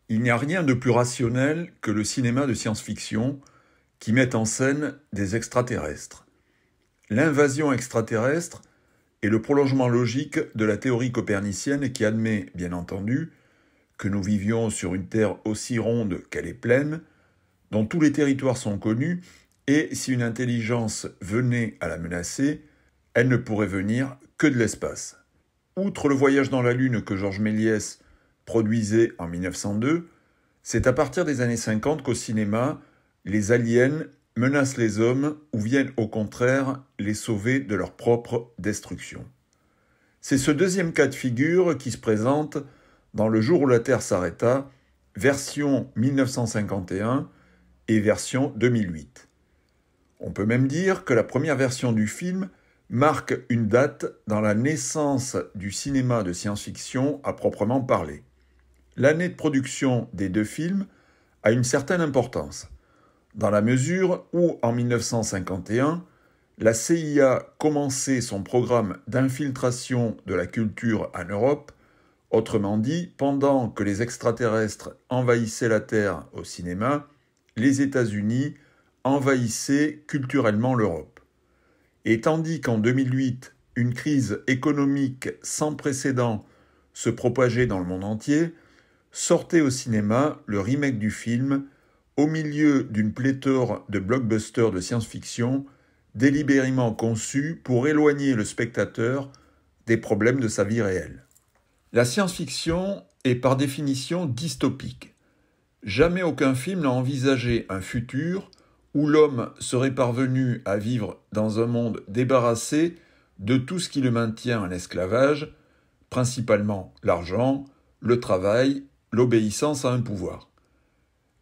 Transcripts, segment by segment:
Il n'y a rien de plus rationnel que le cinéma de science-fiction qui met en scène des extraterrestres. L'invasion extraterrestre est le prolongement logique de la théorie copernicienne qui admet, bien entendu, que nous vivions sur une Terre aussi ronde qu'elle est pleine, dont tous les territoires sont connus, et si une intelligence venait à la menacer, elle ne pourrait venir que de l'espace. Outre le voyage dans la Lune que Georges Méliès produisait en 1902, c'est à partir des années 50 qu'au cinéma, les aliens menacent les hommes ou viennent au contraire les sauver de leur propre destruction. C'est ce deuxième cas de figure qui se présente dans Le jour où la Terre s'arrêta, version 1951 et version 2008. On peut même dire que la première version du film marque une date dans la naissance du cinéma de science-fiction à proprement parler. L'année de production des deux films a une certaine importance, dans la mesure où, en 1951, la CIA commençait son programme d'infiltration de la culture en Europe, autrement dit, pendant que les extraterrestres envahissaient la Terre au cinéma, les États-Unis envahissaient culturellement l'Europe. Et tandis qu'en 2008, une crise économique sans précédent se propageait dans le monde entier, sortait au cinéma le remake du film au milieu d'une pléthore de blockbusters de science-fiction délibérément conçus pour éloigner le spectateur des problèmes de sa vie réelle. La science-fiction est par définition dystopique. Jamais aucun film n'a envisagé un futur où l'homme serait parvenu à vivre dans un monde débarrassé de tout ce qui le maintient en esclavage, principalement l'argent, le travail, l'obéissance à un pouvoir.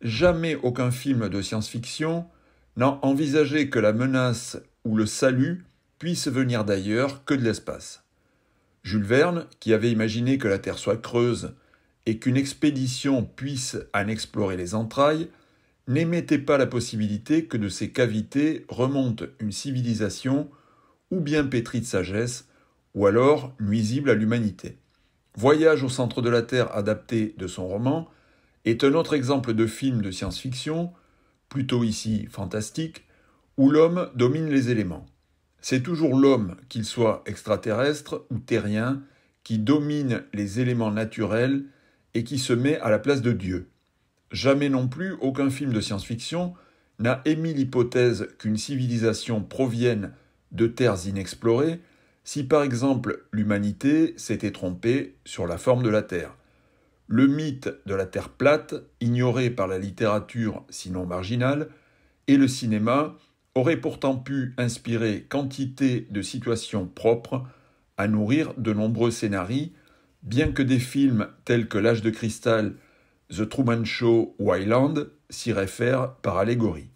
Jamais aucun film de science-fiction n'a envisagé que la menace ou le salut puisse venir d'ailleurs que de l'espace. Jules Verne, qui avait imaginé que la Terre soit creuse et qu'une expédition puisse en explorer les entrailles, n'émettait pas la possibilité que de ces cavités remonte une civilisation ou bien pétrie de sagesse, ou alors nuisible à l'humanité. Voyage au centre de la Terre adapté de son roman est un autre exemple de film de science-fiction, plutôt ici fantastique, où l'homme domine les éléments. C'est toujours l'homme, qu'il soit extraterrestre ou terrien, qui domine les éléments naturels et qui se met à la place de Dieu. Jamais non plus aucun film de science-fiction n'a émis l'hypothèse qu'une civilisation provienne de terres inexplorées, si par exemple l'humanité s'était trompée sur la forme de la Terre. Le mythe de la Terre plate, ignoré par la littérature sinon marginale, et le cinéma auraient pourtant pu inspirer quantité de situations propres à nourrir de nombreux scénarios, bien que des films tels que L'Âge de cristal, The Truman Show ou Island s'y réfèrent par allégorie.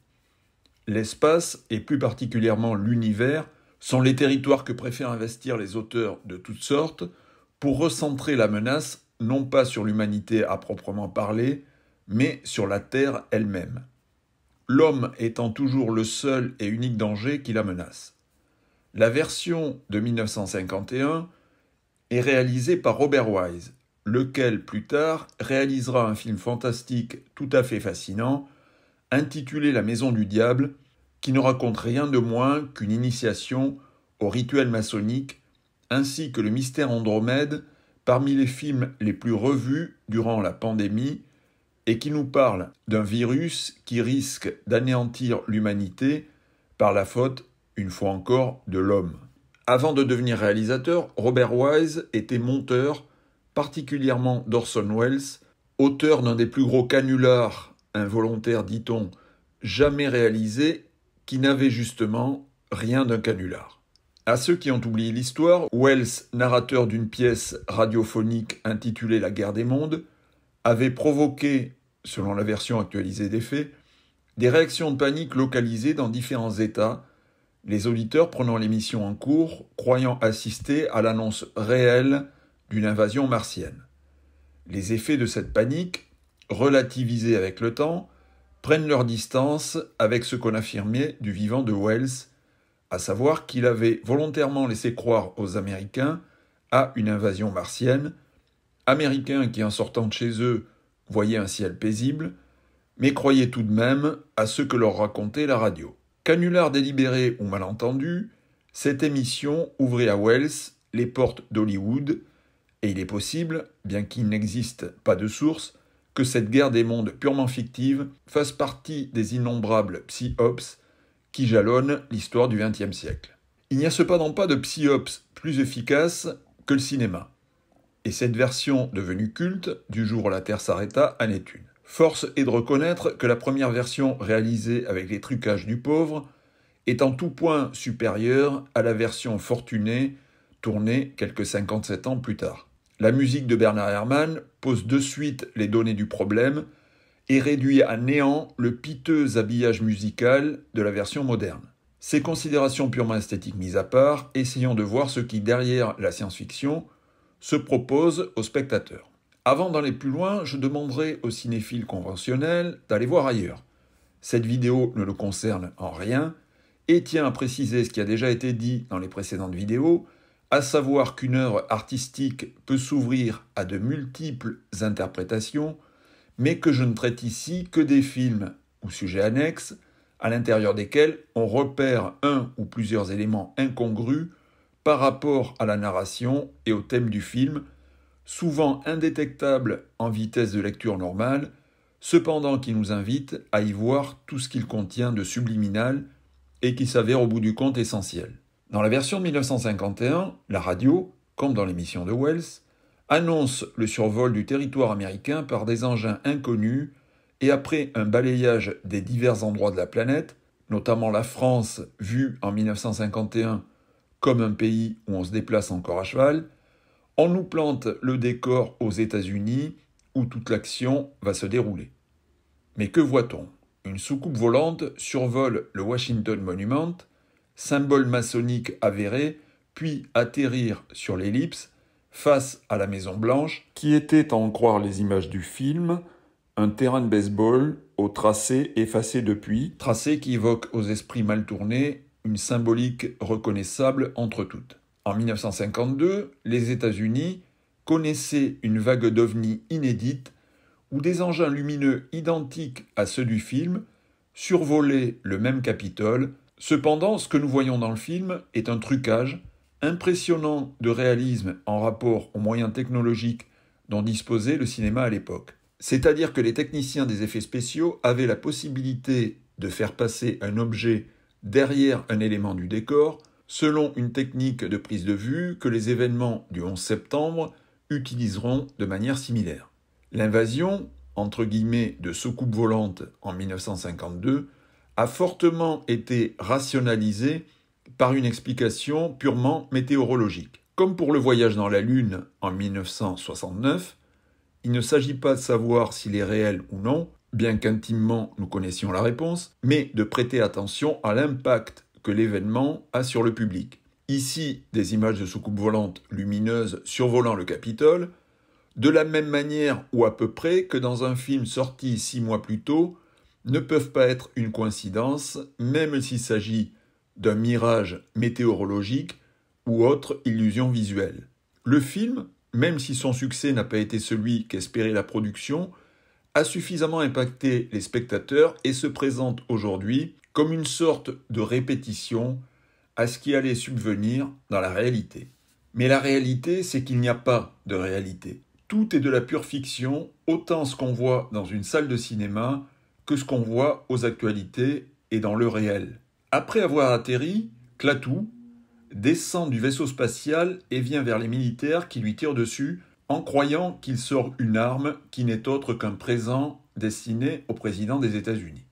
L'espace, et plus particulièrement l'univers, sont les territoires que préfèrent investir les auteurs de toutes sortes pour recentrer la menace non pas sur l'humanité à proprement parler, mais sur la Terre elle-même. L'homme étant toujours le seul et unique danger qui la menace. La version de 1951 est réalisée par Robert Wise, lequel plus tard réalisera un film fantastique tout à fait fascinant, intitulé La Maison du Diable, qui ne raconte rien de moins qu'une initiation au rituel maçonnique, ainsi que le mystère Andromède, parmi les films les plus revus durant la pandémie, et qui nous parle d'un virus qui risque d'anéantir l'humanité par la faute, une fois encore, de l'homme. Avant de devenir réalisateur, Robert Wise était monteur, particulièrement d'Orson Welles, auteur d'un des plus gros canulars involontaires, dit-on, jamais réalisés, qui n'avait justement rien d'un canular. À ceux qui ont oublié l'histoire, Welles, narrateur d'une pièce radiophonique intitulée La Guerre des mondes, avait provoqué, selon la version actualisée des faits, des réactions de panique localisées dans différents États, les auditeurs prenant l'émission en cours, croyant assister à l'annonce réelle d'une invasion martienne. Les effets de cette panique, relativisés avec le temps, prennent leur distance avec ce qu'on affirmait du vivant de Welles, à savoir qu'il avait volontairement laissé croire aux Américains à une invasion martienne, Américains qui, en sortant de chez eux, voyaient un ciel paisible, mais croyaient tout de même à ce que leur racontait la radio. Canular délibéré ou malentendu, cette émission ouvrait à Wells les portes d'Hollywood, et il est possible, bien qu'il n'existe pas de source, que cette guerre des mondes purement fictive fasse partie des innombrables psy-ops qui jalonnent l'histoire du XXe siècle. Il n'y a cependant pas de psy-ops plus efficace que le cinéma. Et cette version devenue culte, du jour où la Terre s'arrêta, en est une. Force est de reconnaître que la première version réalisée avec les trucages du pauvre est en tout point supérieure à la version fortunée tournée quelques 57 ans plus tard. La musique de Bernard Herrmann pose de suite les données du problème et réduit à néant le piteux habillage musical de la version moderne. Ces considérations purement esthétiques mises à part, essayons de voir ce qui, derrière la science-fiction, se propose aux spectateurs. Avant d'aller plus loin, je demanderai aux cinéphiles conventionnels d'aller voir ailleurs. Cette vidéo ne le concerne en rien et tient à préciser ce qui a déjà été dit dans les précédentes vidéos, à savoir qu'une œuvre artistique peut s'ouvrir à de multiples interprétations, mais que je ne traite ici que des films ou sujets annexes, à l'intérieur desquels on repère un ou plusieurs éléments incongrus par rapport à la narration et au thème du film, souvent indétectables en vitesse de lecture normale, cependant qui nous invitent à y voir tout ce qu'il contient de subliminal et qui s'avère au bout du compte essentiel. Dans la version de 1951, la radio, comme dans l'émission de Wells, annonce le survol du territoire américain par des engins inconnus et après un balayage des divers endroits de la planète, notamment la France vue en 1951 comme un pays où on se déplace encore à cheval, on nous plante le décor aux États-Unis où toute l'action va se dérouler. Mais que voit-on ? Une soucoupe volante survole le Washington Monument, symbole maçonnique avéré, puis atterrir sur l'ellipse face à la Maison-Blanche, qui était, à en croire les images du film, un terrain de baseball au tracé effacé depuis, tracé qui évoque aux esprits mal tournés une symbolique reconnaissable entre toutes. En 1952, les États-Unis connaissaient une vague d'ovnis inédite où des engins lumineux identiques à ceux du film survolaient le même Capitole. Cependant, ce que nous voyons dans le film est un trucage impressionnant de réalisme en rapport aux moyens technologiques dont disposait le cinéma à l'époque. C'est-à-dire que les techniciens des effets spéciaux avaient la possibilité de faire passer un objet derrière un élément du décor, selon une technique de prise de vue que les événements du 11 septembre utiliseront de manière similaire. L'invasion, entre guillemets, de soucoupes volantes en 1952 a fortement été rationalisée par une explication purement météorologique. Comme pour le voyage dans la Lune en 1969, il ne s'agit pas de savoir s'il est réel ou non, bien qu'intimement nous connaissions la réponse, mais de prêter attention à l'impact que l'événement a sur le public. Ici, des images de soucoupes volantes lumineuses survolant le Capitole, de la même manière ou à peu près que dans un film sorti 6 mois plus tôt, ne peuvent pas être une coïncidence, même s'il s'agit d'un mirage météorologique ou autre illusion visuelle. Le film, même si son succès n'a pas été celui qu'espérait la production, a suffisamment impacté les spectateurs et se présente aujourd'hui comme une sorte de répétition à ce qui allait subvenir dans la réalité. Mais la réalité, c'est qu'il n'y a pas de réalité. Tout est de la pure fiction, autant ce qu'on voit dans une salle de cinéma que ce qu'on voit aux actualités et dans le réel. Après avoir atterri, Klaatu descend du vaisseau spatial et vient vers les militaires qui lui tirent dessus en croyant qu'il sort une arme qui n'est autre qu'un présent destiné au président des États-Unis.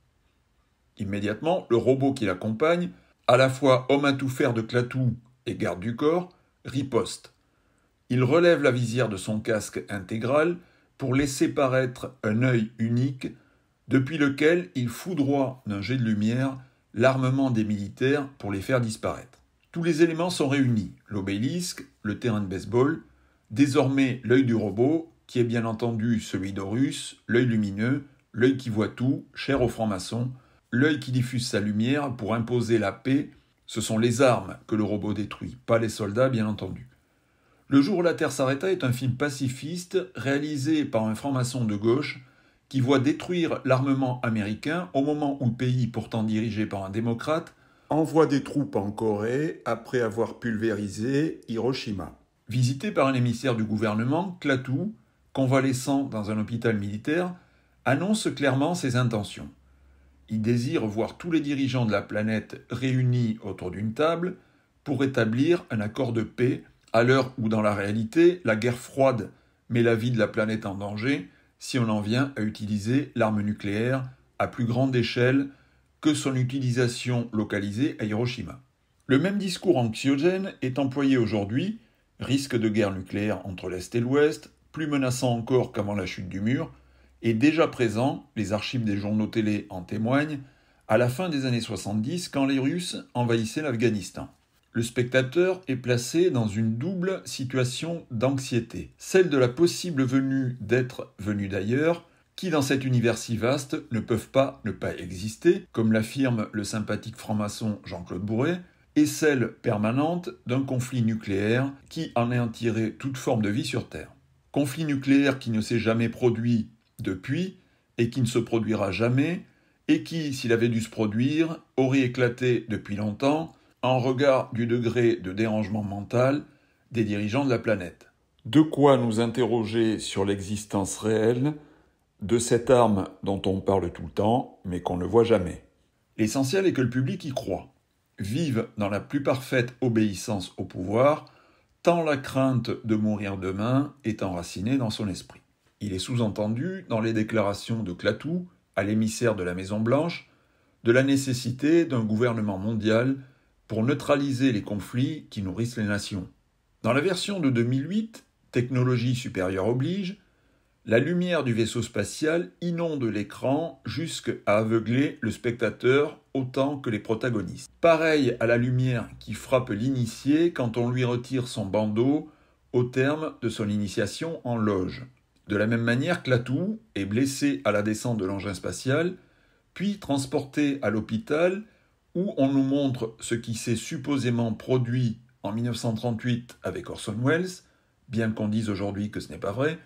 Immédiatement, le robot qui l'accompagne, à la fois homme à tout faire de Klaatu et garde du corps, riposte. Il relève la visière de son casque intégral pour laisser paraître un œil unique depuis lequel il foudroie d'un jet de lumière l'armement des militaires pour les faire disparaître. Tous les éléments sont réunis, l'obélisque, le terrain de baseball, désormais l'œil du robot, qui est bien entendu celui d'Horus, l'œil lumineux, l'œil qui voit tout, cher aux francs-maçons, l'œil qui diffuse sa lumière pour imposer la paix, ce sont les armes que le robot détruit, pas les soldats bien entendu. Le jour où la Terre s'arrêta est un film pacifiste réalisé par un franc-maçon de gauche qui voit détruire l'armement américain au moment où le pays, pourtant dirigé par un démocrate, envoie des troupes en Corée après avoir pulvérisé Hiroshima. Visité par un émissaire du gouvernement, Klaatu, convalescent dans un hôpital militaire, annonce clairement ses intentions. Il désire voir tous les dirigeants de la planète réunis autour d'une table pour établir un accord de paix à l'heure où, dans la réalité, la guerre froide met la vie de la planète en danger si on en vient à utiliser l'arme nucléaire à plus grande échelle que son utilisation localisée à Hiroshima. Le même discours anxiogène est employé aujourd'hui, risque de guerre nucléaire entre l'Est et l'Ouest, plus menaçant encore qu'avant la chute du mur, est déjà présent, les archives des journaux télé en témoignent, à la fin des années 70 quand les Russes envahissaient l'Afghanistan. Le spectateur est placé dans une double situation d'anxiété, celle de la possible venue d'êtres venus d'ailleurs, qui dans cet univers si vaste ne peuvent pas ne pas exister, comme l'affirme le sympathique franc-maçon Jean-Claude Bourret, et celle permanente d'un conflit nucléaire qui anéantirait toute forme de vie sur Terre. Conflit nucléaire qui ne s'est jamais produit depuis et qui ne se produira jamais, et qui, s'il avait dû se produire, aurait éclaté depuis longtemps, en regard du degré de dérangement mental des dirigeants de la planète. De quoi nous interroger sur l'existence réelle de cette arme dont on parle tout le temps, mais qu'on ne voit jamais. L'essentiel est que le public y croit, vive dans la plus parfaite obéissance au pouvoir, tant la crainte de mourir demain est enracinée dans son esprit. Il est sous-entendu dans les déclarations de Klaatu, à l'émissaire de la Maison-Blanche, de la nécessité d'un gouvernement mondial pour neutraliser les conflits qui nourrissent les nations. Dans la version de 2008, technologie supérieure oblige, la lumière du vaisseau spatial inonde l'écran jusqu'à aveugler le spectateur autant que les protagonistes. Pareil à la lumière qui frappe l'initié quand on lui retire son bandeau au terme de son initiation en loge. De la même manière, Klaatu est blessé à la descente de l'engin spatial, puis transporté à l'hôpital où on nous montre ce qui s'est supposément produit en 1938 avec Orson Welles, bien qu'on dise aujourd'hui que ce n'est pas vrai,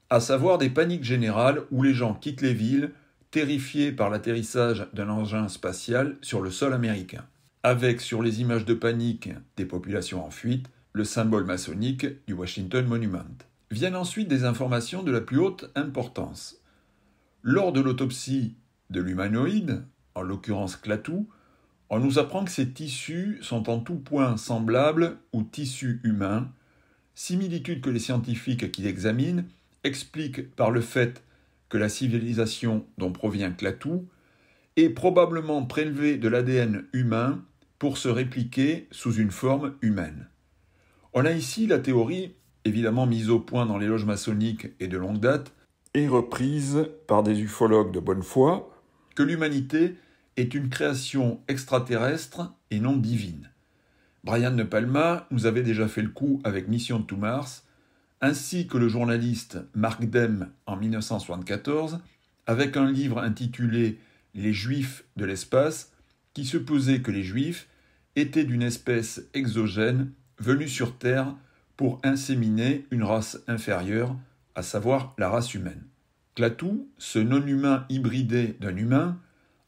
à savoir des paniques générales où les gens quittent les villes, terrifiés par l'atterrissage d'un engin spatial sur le sol américain, avec sur les images de panique des populations en fuite, le symbole maçonnique du Washington Monument. Viennent ensuite des informations de la plus haute importance. Lors de l'autopsie de l'humanoïde, en l'occurrence Klaatu, on nous apprend que ces tissus sont en tout point semblables aux tissus humains, similitude que les scientifiques qui l'examinent expliquent par le fait que la civilisation dont provient Klaatu est probablement prélevée de l'ADN humain pour se répliquer sous une forme humaine. On a ici la théorie, évidemment mise au point dans les loges maçonniques et de longue date, et reprise par des ufologues de bonne foi, que l'humanité est une création extraterrestre et non divine. Brian De Palma nous avait déjà fait le coup avec Mission to Mars, ainsi que le journaliste Mark Dem en 1974, avec un livre intitulé « Les Juifs de l'espace », qui supposait que les Juifs étaient d'une espèce exogène venue sur Terre pour inséminer une race inférieure, à savoir la race humaine. Klaatu, ce non-humain hybridé d'un humain,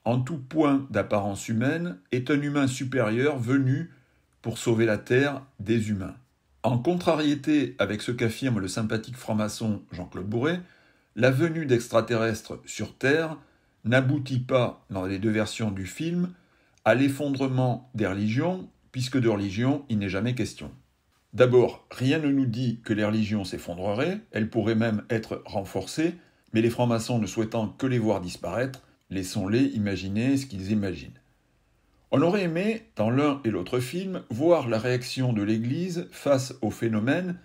en tout point d'apparence humaine, est un humain supérieur venu pour sauver la Terre des humains. En contrariété avec ce qu'affirme le sympathique franc-maçon Jean-Claude Bourret, la venue d'extraterrestres sur Terre n'aboutit pas, dans les deux versions du film, à l'effondrement des religions, puisque de religion il n'est jamais question. D'abord, rien ne nous dit que les religions s'effondreraient, elles pourraient même être renforcées, mais les francs-maçons ne souhaitant que les voir disparaître, laissons-les imaginer ce qu'ils imaginent. On aurait aimé, dans l'un et l'autre film, voir la réaction de l'Église face au phénomène,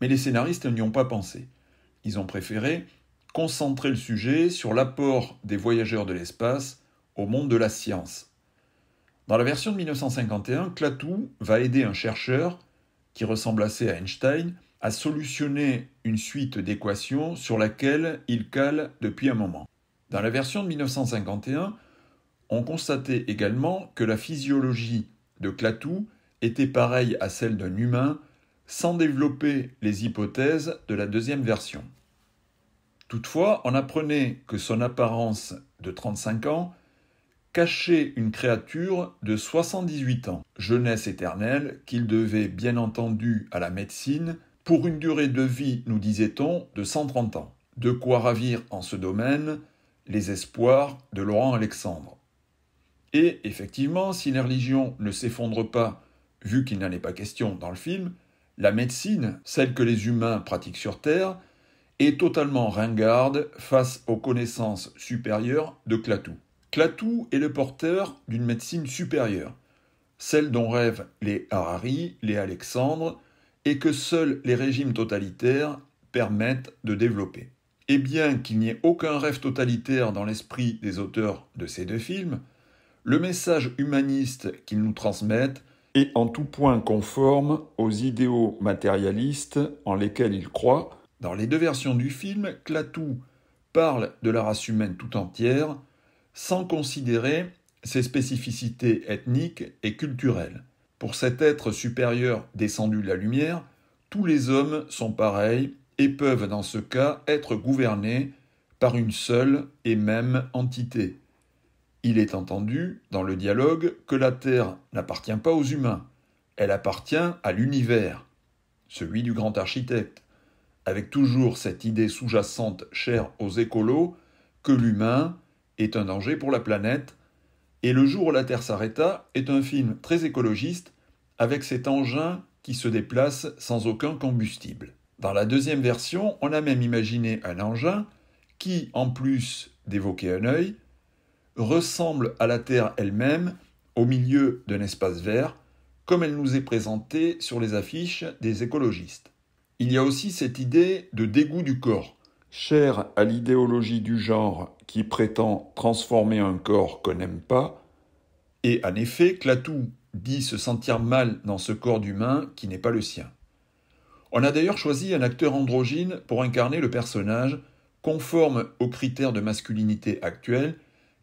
mais les scénaristes n'y ont pas pensé. Ils ont préféré concentrer le sujet sur l'apport des voyageurs de l'espace au monde de la science. Dans la version de 1951, Klaatu va aider un chercheur, qui ressemble assez à Einstein, à solutionner une suite d'équations sur laquelle il cale depuis un moment. Dans la version de 1951, on constatait également que la physiologie de Klaatu était pareille à celle d'un humain, sans développer les hypothèses de la deuxième version. Toutefois, on apprenait que son apparence de 35 ans cachait une créature de 78 ans, jeunesse éternelle qu'il devait bien entendu à la médecine, pour une durée de vie, nous disait-on, de 130 ans. De quoi ravir en ce domaine les espoirs de Laurent Alexandre. Et effectivement, si les religions ne s'effondrent pas, vu qu'il n'en est pas question dans le film, la médecine, celle que les humains pratiquent sur Terre, est totalement ringarde face aux connaissances supérieures de Clatoux. Clatoux est le porteur d'une médecine supérieure, celle dont rêvent les Harari, les Alexandre, et que seuls les régimes totalitaires permettent de développer. Et bien qu'il n'y ait aucun rêve totalitaire dans l'esprit des auteurs de ces deux films, le message humaniste qu'ils nous transmettent est en tout point conforme aux idéaux matérialistes en lesquels ils croient. Dans les deux versions du film, Clatoux parle de la race humaine tout entière, sans considérer ses spécificités ethniques et culturelles. Pour cet être supérieur descendu de la lumière, tous les hommes sont pareils et peuvent dans ce cas être gouvernés par une seule et même entité. Il est entendu, dans le dialogue, que la Terre n'appartient pas aux humains, elle appartient à l'univers, celui du grand architecte, avec toujours cette idée sous-jacente chère aux écolos que l'humain est un danger pour la planète, et Le jour où la Terre s'arrêta est un film très écologiste avec cet engin qui se déplace sans aucun combustible. Dans la deuxième version, on a même imaginé un engin qui, en plus d'évoquer un œil, ressemble à la Terre elle-même au milieu d'un espace vert, comme elle nous est présentée sur les affiches des écologistes. Il y a aussi cette idée de dégoût du corps, chère à l'idéologie du genre qui prétend transformer un corps qu'on n'aime pas, et en effet, Clatoux dit se sentir mal dans ce corps d'humain qui n'est pas le sien. On a d'ailleurs choisi un acteur androgyne pour incarner le personnage, conforme aux critères de masculinité actuels,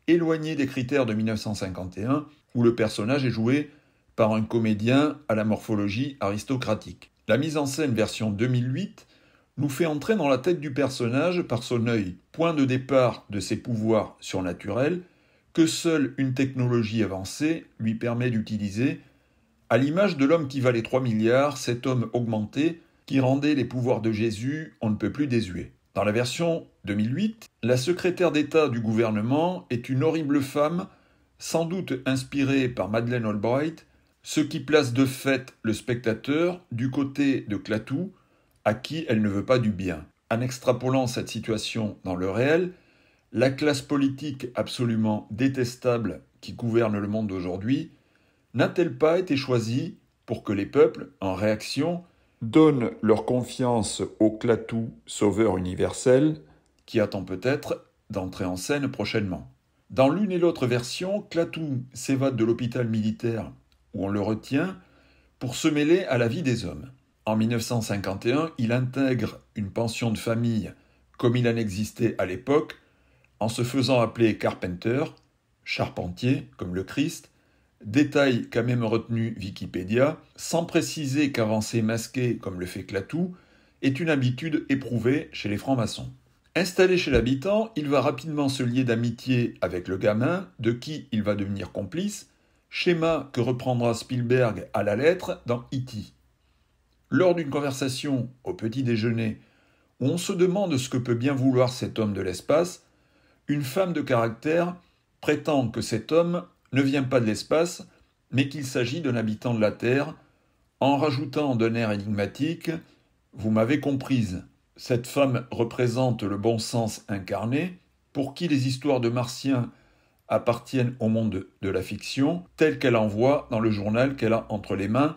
éloigné des critères de 1951, où le personnage est joué par un comédien à la morphologie aristocratique. La mise en scène version 2008 nous fait entrer dans la tête du personnage par son œil, point de départ de ses pouvoirs surnaturels, que seule une technologie avancée lui permet d'utiliser, à l'image de l'homme qui valait 3 milliards, cet homme augmenté qui rendait les pouvoirs de Jésus on ne peut plus désuets. Dans la version 2008, la secrétaire d'État du gouvernement est une horrible femme, sans doute inspirée par Madeleine Albright, ce qui place de fait le spectateur du côté de Clatoux, à qui elle ne veut pas du bien. En extrapolant cette situation dans le réel, la classe politique absolument détestable qui gouverne le monde d'aujourd'hui n'a-t-elle pas été choisie pour que les peuples, en réaction, donnent leur confiance au Clatoux sauveur universel, qui attend peut-être d'entrer en scène prochainement. Dans l'une et l'autre version, Clatoux s'évade de l'hôpital militaire où on le retient pour se mêler à la vie des hommes. En 1951, il intègre une pension de famille comme il en existait à l'époque, en se faisant appeler Carpenter, charpentier, comme le Christ, détail qu'a même retenu Wikipédia, sans préciser qu'avancer masqué, comme le fait Clatoux, est une habitude éprouvée chez les francs-maçons. Installé chez l'habitant, il va rapidement se lier d'amitié avec le gamin, de qui il va devenir complice, schéma que reprendra Spielberg à la lettre dans E.T. Lors d'une conversation au petit déjeuner, où on se demande ce que peut bien vouloir cet homme de l'espace, une femme de caractère prétend que cet homme ne vient pas de l'espace, mais qu'il s'agit d'un habitant de la Terre, en rajoutant d'un air énigmatique « Vous m'avez comprise ». Cette femme représente le bon sens incarné, pour qui les histoires de martiens appartiennent au monde de la fiction, telle qu'elle envoie dans le journal qu'elle a entre les mains,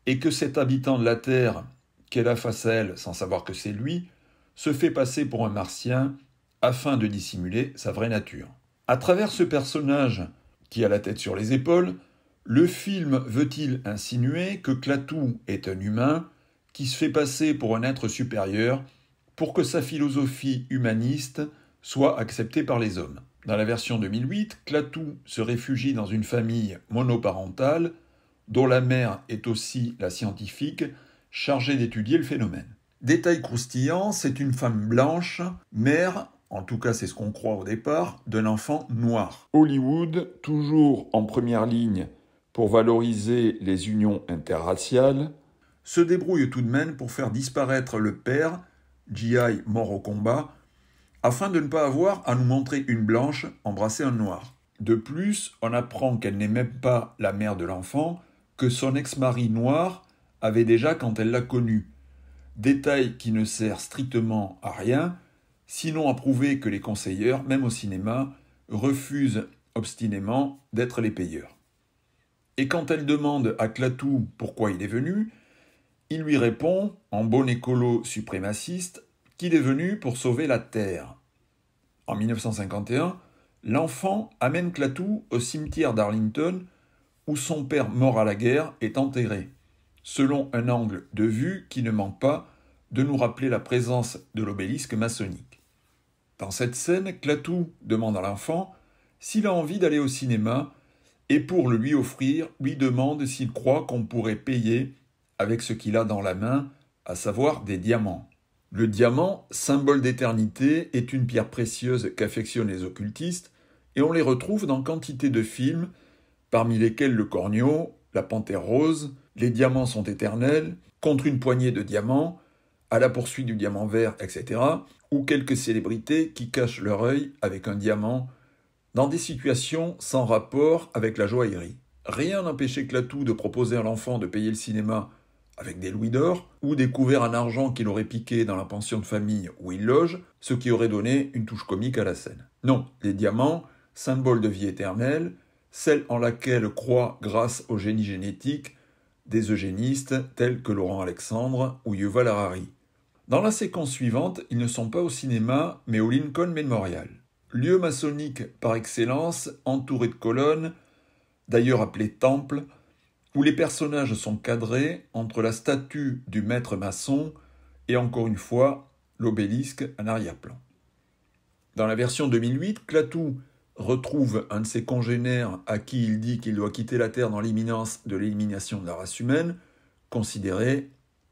et que cet habitant de la Terre, qu'elle a face à elle sans savoir que c'est lui, se fait passer pour un martien afin de dissimuler sa vraie nature. À travers ce personnage qui a la tête sur les épaules, le film veut-il insinuer que Clatoux est un humain qui se fait passer pour un être supérieur pour que sa philosophie humaniste soit acceptée par les hommes. Dans la version 2008, Clatoux se réfugie dans une famille monoparentale dont la mère est aussi la scientifique chargée d'étudier le phénomène. Détail croustillant, c'est une femme blanche, mère, en tout cas c'est ce qu'on croit au départ, d'un enfant noir. Hollywood, toujours en première ligne pour valoriser les unions interraciales, se débrouille tout de même pour faire disparaître le père, G.I. mort au combat, afin de ne pas avoir à nous montrer une blanche embrasser un noir. De plus, on apprend qu'elle n'est même pas la mère de l'enfant, que son ex-mari noir avait déjà quand elle l'a connu. Détail qui ne sert strictement à rien, sinon à prouver que les conseilleurs, même au cinéma, refusent obstinément d'être les payeurs. Et quand elle demande à Clatou pourquoi il est venu, il lui répond, en bon écolo suprémaciste, qu'il est venu pour sauver la Terre. En 1951, l'enfant amène Clatou au cimetière d'Arlington où son père mort à la guerre est enterré, selon un angle de vue qui ne manque pas de nous rappeler la présence de l'obélisque maçonnique. Dans cette scène, Clatou demande à l'enfant s'il a envie d'aller au cinéma et pour le lui offrir, lui demande s'il croit qu'on pourrait payer avec ce qu'il a dans la main, à savoir des diamants. Le diamant, symbole d'éternité, est une pierre précieuse qu'affectionnent les occultistes, et on les retrouve dans quantité de films, parmi lesquels Le Corneau, La Panthère Rose, Les diamants sont éternels, Contre une poignée de diamants, À la poursuite du diamant vert, etc., ou quelques célébrités qui cachent leur œil avec un diamant dans des situations sans rapport avec la joaillerie. Rien n'empêchait Clatou de proposer à l'enfant de payer le cinéma avec des louis d'or, ou des couverts en argent qu'il aurait piqués dans la pension de famille où il loge, ce qui aurait donné une touche comique à la scène. Non, les diamants, symbole de vie éternelle, celle en laquelle croient, grâce au génie génétique, des eugénistes tels que Laurent Alexandre ou Yuval Harari. Dans la séquence suivante, ils ne sont pas au cinéma, mais au Lincoln Memorial. Lieu maçonnique par excellence, entouré de colonnes, d'ailleurs appelé temple, où les personnages sont cadrés entre la statue du maître maçon et encore une fois l'obélisque en arrière-plan. Dans la version 2008, Clatou retrouve un de ses congénères à qui il dit qu'il doit quitter la Terre dans l'imminence de l'élimination de la race humaine, considérée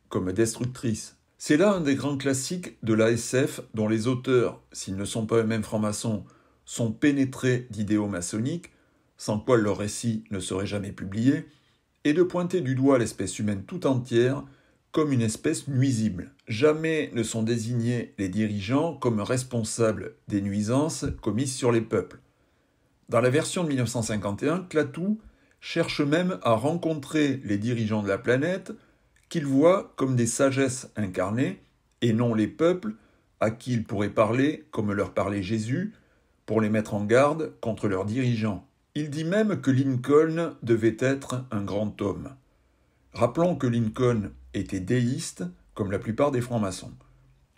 comme destructrice. C'est là un des grands classiques de la SF dont les auteurs, s'ils ne sont pas eux-mêmes francs-maçons, sont pénétrés d'idéaux maçonniques, sans quoi leur récit ne serait jamais publié, et de pointer du doigt l'espèce humaine tout entière comme une espèce nuisible. Jamais ne sont désignés les dirigeants comme responsables des nuisances commises sur les peuples. Dans la version de 1951, Clatou cherche même à rencontrer les dirigeants de la planète qu'il voit comme des sagesses incarnées, et non les peuples à qui il pourrait parler comme leur parlait Jésus, pour les mettre en garde contre leurs dirigeants. Il dit même que Lincoln devait être un grand homme. Rappelons que Lincoln était déiste, comme la plupart des francs-maçons.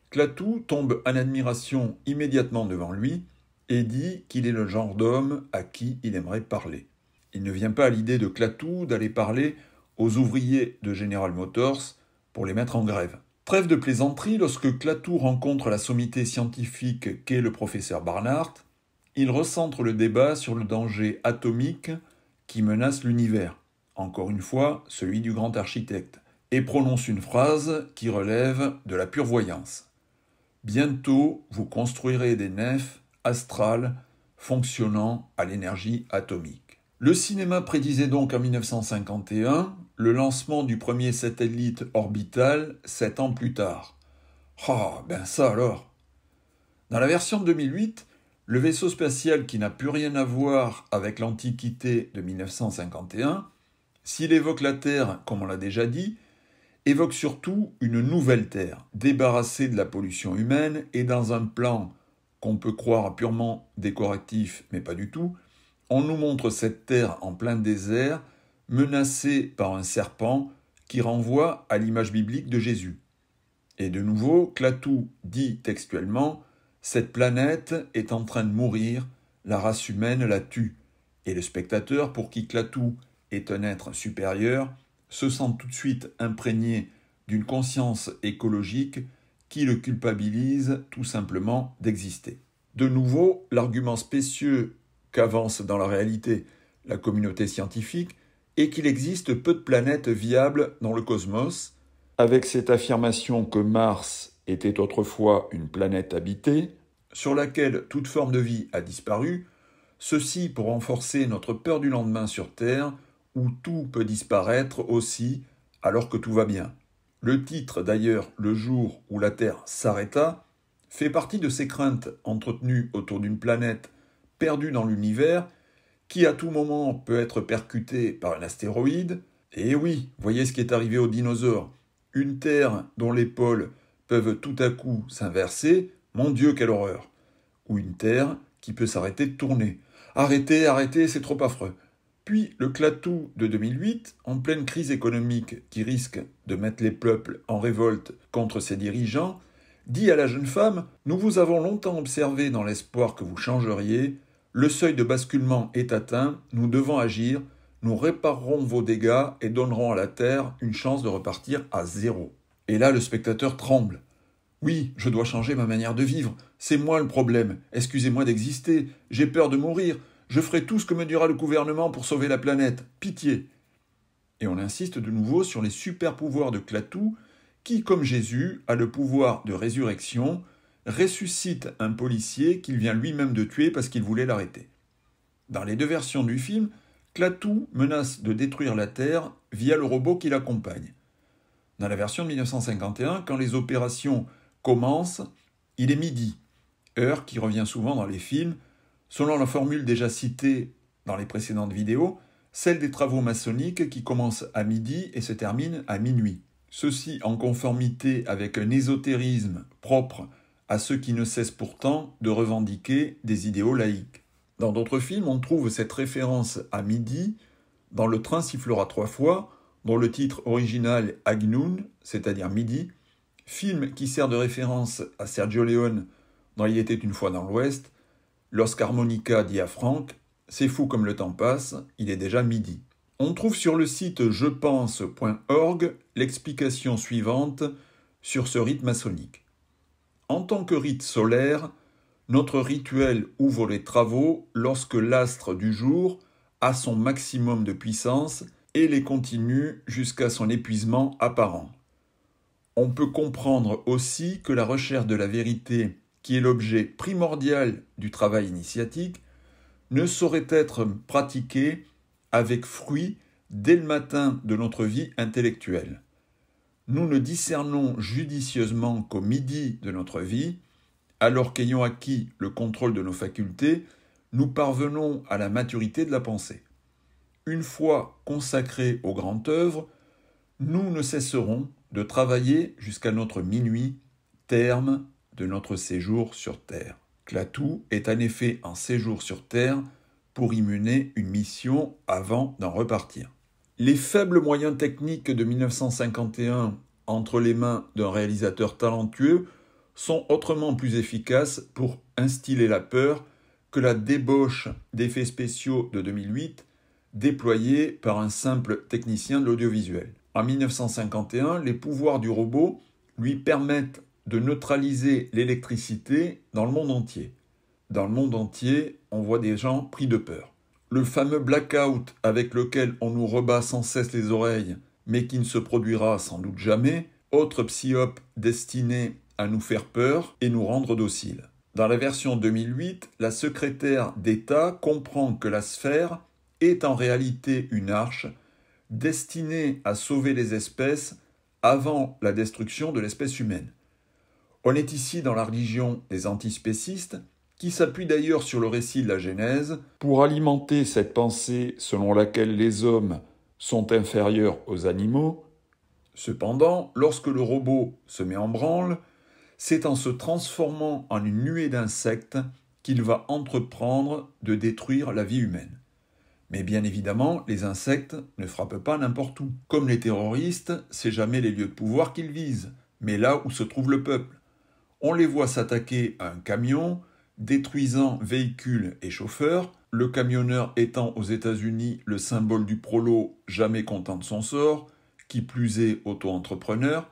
Clatou tombe en admiration immédiatement devant lui et dit qu'il est le genre d'homme à qui il aimerait parler. Il ne vient pas à l'idée de Clatou d'aller parler aux ouvriers de General Motors pour les mettre en grève. Trêve de plaisanterie, lorsque Clatou rencontre la sommité scientifique qu'est le professeur Barnard, il recentre le débat sur le danger atomique qui menace l'univers, encore une fois celui du grand architecte, et prononce une phrase qui relève de la pure voyance. « Bientôt, vous construirez des nefs astrales fonctionnant à l'énergie atomique. » Le cinéma prédisait donc en 1951 le lancement du premier satellite orbital 7 ans plus tard. Ah, ben ça alors! Dans la version de 2008, le vaisseau spatial qui n'a plus rien à voir avec l'Antiquité de 1951, s'il évoque la Terre, comme on l'a déjà dit, évoque surtout une nouvelle Terre, débarrassée de la pollution humaine et dans un plan qu'on peut croire purement décoratif, mais pas du tout, on nous montre cette Terre en plein désert, menacée par un serpent qui renvoie à l'image biblique de Jésus. Et de nouveau, Clatou dit textuellement « Cette planète est en train de mourir, la race humaine la tue. » Et le spectateur, pour qui Clatou est un être supérieur, se sent tout de suite imprégné d'une conscience écologique qui le culpabilise tout simplement d'exister. De nouveau, l'argument spécieux qu'avance dans la réalité la communauté scientifique est qu'il existe peu de planètes viables dans le cosmos, avec cette affirmation que Mars était autrefois une planète habitée, sur laquelle toute forme de vie a disparu, ceci pour renforcer notre peur du lendemain sur Terre, où tout peut disparaître aussi, alors que tout va bien. Le titre d'ailleurs, Le jour où la Terre s'arrêta, fait partie de ces craintes entretenues autour d'une planète perdue dans l'univers, qui à tout moment peut être percutée par un astéroïde. Et oui, voyez ce qui est arrivé aux dinosaures. Une Terre dont les pôles peuvent tout à coup s'inverser, mon Dieu, quelle horreur. Ou une Terre qui peut s'arrêter de tourner. Arrêtez, arrêtez, c'est trop affreux. Puis le Clatou de 2008, en pleine crise économique qui risque de mettre les peuples en révolte contre ses dirigeants, dit à la jeune femme « Nous vous avons longtemps observé dans l'espoir que vous changeriez. Le seuil de basculement est atteint, nous devons agir. Nous réparerons vos dégâts et donnerons à la Terre une chance de repartir à zéro. » Et là, le spectateur tremble. Oui, je dois changer ma manière de vivre. C'est moi le problème. Excusez-moi d'exister. J'ai peur de mourir. Je ferai tout ce que me dira le gouvernement pour sauver la planète. Pitié. Et on insiste de nouveau sur les super pouvoirs de Clatou, qui, comme Jésus, a le pouvoir de résurrection, ressuscite un policier qu'il vient lui-même de tuer parce qu'il voulait l'arrêter. Dans les deux versions du film, Clatou menace de détruire la Terre via le robot qui l'accompagne. Dans la version de 1951, quand les opérations commencent, il est midi, heure qui revient souvent dans les films, selon la formule déjà citée dans les précédentes vidéos, celle des travaux maçonniques qui commencent à midi et se terminent à minuit. Ceci en conformité avec un ésotérisme propre à ceux qui ne cessent pourtant de revendiquer des idéaux laïques. Dans d'autres films, on trouve cette référence à midi dans Le train sifflera 3 fois, dont le titre original est Agnoun, c'est-à-dire midi, film qui sert de référence à Sergio Leone dans Il était une fois dans l'Ouest, lorsqu'Harmonica dit à Franck « C'est fou comme le temps passe, il est déjà midi ». On trouve sur le site jepense.org l'explication suivante sur ce rite maçonnique. En tant que rite solaire, notre rituel ouvre les travaux lorsque l'astre du jour a son maximum de puissance et les continue jusqu'à son épuisement apparent. On peut comprendre aussi que la recherche de la vérité, qui est l'objet primordial du travail initiatique, ne saurait être pratiquée avec fruit dès le matin de notre vie intellectuelle. Nous ne discernons judicieusement qu'au midi de notre vie, alors qu'ayant acquis le contrôle de nos facultés, nous parvenons à la maturité de la pensée. Une fois consacrés aux grandes œuvres, nous ne cesserons de travailler jusqu'à notre minuit, terme de notre séjour sur Terre. Clatou est en effet en séjour sur Terre pour y mener une mission avant d'en repartir. Les faibles moyens techniques de 1951 entre les mains d'un réalisateur talentueux sont autrement plus efficaces pour instiller la peur que la débauche d'effets spéciaux de 2008 déployée par un simple technicien de l'audiovisuel. En 1951, les pouvoirs du robot lui permettent de neutraliser l'électricité dans le monde entier. Dans le monde entier, on voit des gens pris de peur. Le fameux blackout avec lequel on nous rebat sans cesse les oreilles, mais qui ne se produira sans doute jamais, autre psyope destiné à nous faire peur et nous rendre dociles. Dans la version 2008, la secrétaire d'État comprend que la sphère est en réalité une arche destinée à sauver les espèces avant la destruction de l'espèce humaine. On est ici dans la religion des antispécistes, qui s'appuie d'ailleurs sur le récit de la Genèse, pour alimenter cette pensée selon laquelle les hommes sont inférieurs aux animaux. Cependant, lorsque le robot se met en branle, c'est en se transformant en une nuée d'insectes qu'il va entreprendre de détruire la vie humaine. Mais bien évidemment, les insectes ne frappent pas n'importe où. Comme les terroristes, c'est jamais les lieux de pouvoir qu'ils visent, mais là où se trouve le peuple. On les voit s'attaquer à un camion, détruisant véhicules et chauffeurs, le camionneur étant aux États-Unis le symbole du prolo jamais content de son sort, qui plus est auto-entrepreneur,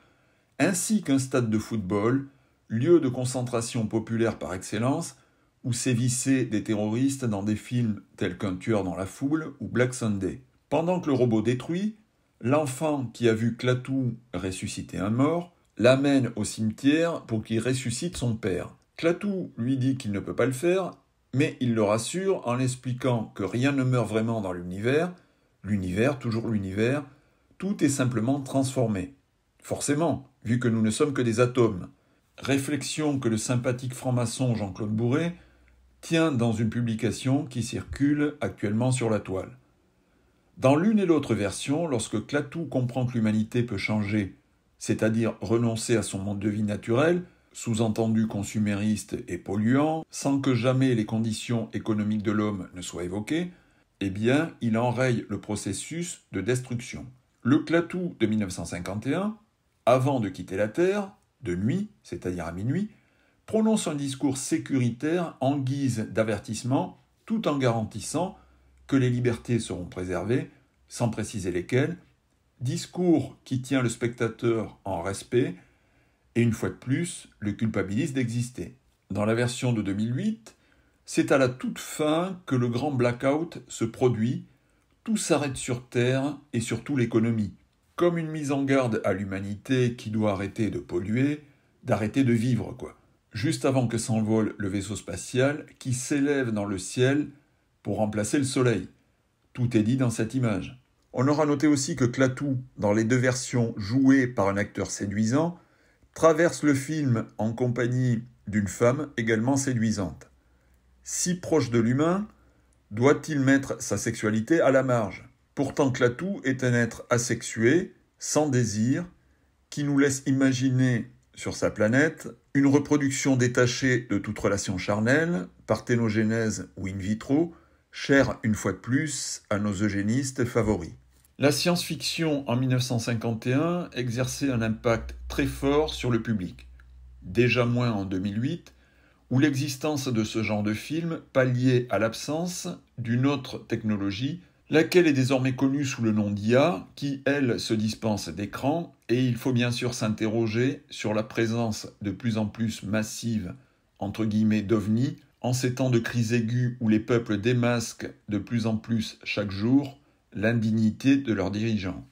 ainsi qu'un stade de football, lieu de concentration populaire par excellence, où sévissaient des terroristes dans des films tels qu'Un tueur dans la foule ou Black Sunday. Pendant que le robot détruit, L'enfant qui a vu Klaatu ressusciter un mort l'amène au cimetière pour qu'il ressuscite son père. Klaatu lui dit qu'il ne peut pas le faire, mais il le rassure en l'expliquant que rien ne meurt vraiment dans l'univers, toujours l'univers, tout est simplement transformé. Forcément, vu que nous ne sommes que des atomes. Réflexion que le sympathique franc-maçon Jean-Claude Bourret tient dans une publication qui circule actuellement sur la toile. Dans l'une et l'autre version, lorsque Klaatu comprend que l'humanité peut changer, c'est-à-dire renoncer à son mode de vie naturel, sous-entendu consumériste et polluant, sans que jamais les conditions économiques de l'homme ne soient évoquées, eh bien, il enraye le processus de destruction. Le Klaatu de 1951, avant de quitter la Terre, de nuit, c'est-à-dire à minuit, prononce un discours sécuritaire en guise d'avertissement, tout en garantissant que les libertés seront préservées, sans préciser lesquelles, discours qui tient le spectateur en respect et une fois de plus le culpabilise d'exister. Dans la version de 2008, c'est à la toute fin que le grand blackout se produit, tout s'arrête sur Terre et surtout l'économie, comme une mise en garde à l'humanité qui doit arrêter de polluer, d'arrêter de vivre, quoi. Juste avant que s'envole le vaisseau spatial qui s'élève dans le ciel pour remplacer le Soleil. Tout est dit dans cette image. On aura noté aussi que Klaatu, dans les deux versions jouées par un acteur séduisant, traverse le film en compagnie d'une femme également séduisante. Si proche de l'humain, doit-il mettre sa sexualité à la marge? Pourtant Klaatu est un être asexué, sans désir, qui nous laisse imaginer sur sa planète une reproduction détachée de toute relation charnelle, parthénogénèse ou in vitro, chère une fois de plus à nos eugénistes favoris. La science-fiction en 1951 exerçait un impact très fort sur le public, déjà moins en 2008, où l'existence de ce genre de film palliait à l'absence d'une autre technologie, laquelle est désormais connue sous le nom d'IA, qui, elle, se dispense d'écran, et il faut bien sûr s'interroger sur la présence de plus en plus massive, entre guillemets, d'ovnis, en ces temps de crise aiguë où les peuples démasquent de plus en plus chaque jour l'indignité de leurs dirigeants.